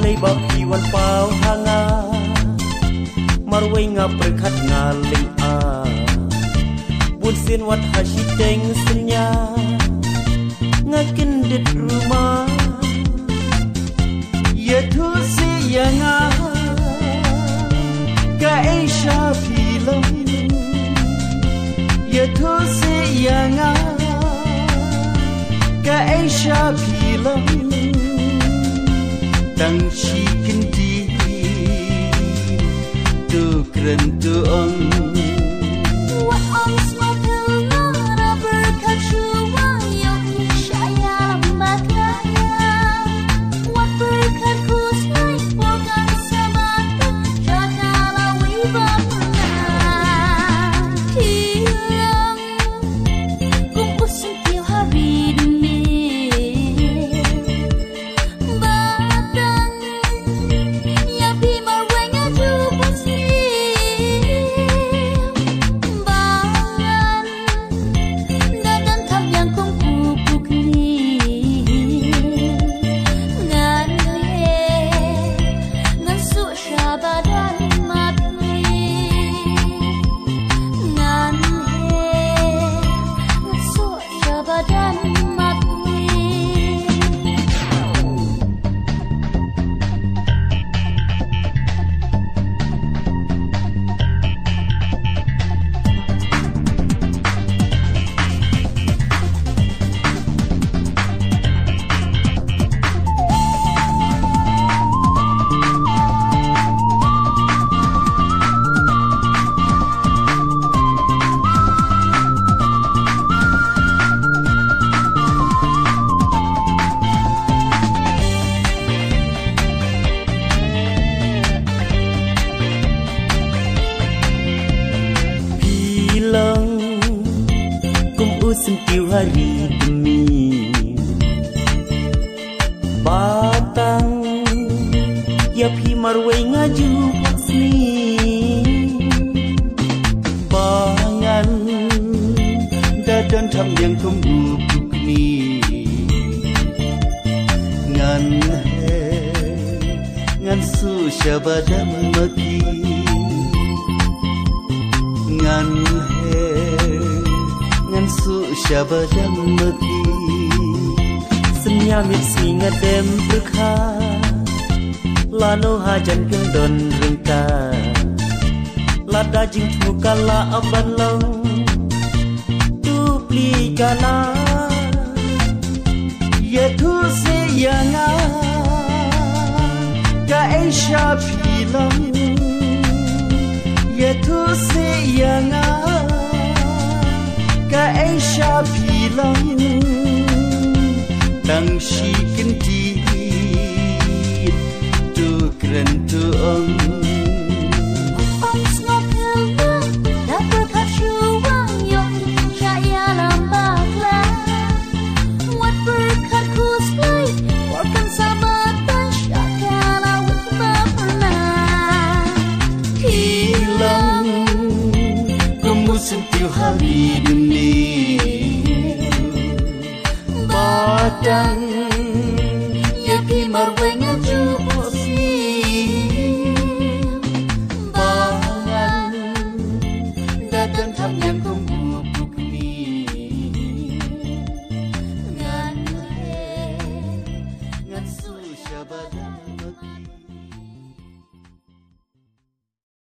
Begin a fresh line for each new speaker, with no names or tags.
lay ba piwan pau hanga marway nga perkat nga ling a bunsin wat hasiteng senya nga kendit rumah ya tu si yang a ka Asia film ya tu si yang a ka Asia film tang chi kendi tu keren tu ong sentiu hari demi batang ya pi marway ngaju pasni bangan dadan tham yang kumbuk ni ngan he ngan su syabadam maki ngan he ngan su syabadam maki senyamit singa dem berkha lano hajan kendon rengka lada jing thukala aban long tu pli kana ye tu se yanga ka Asia film ye tu se yanga ka Asia film tang shi kendi tu keren tu ong sentiu hari demi batang ya pi marway ngaju posi bangan dadan tham yang kumbuk ni ngan he ngan su syabada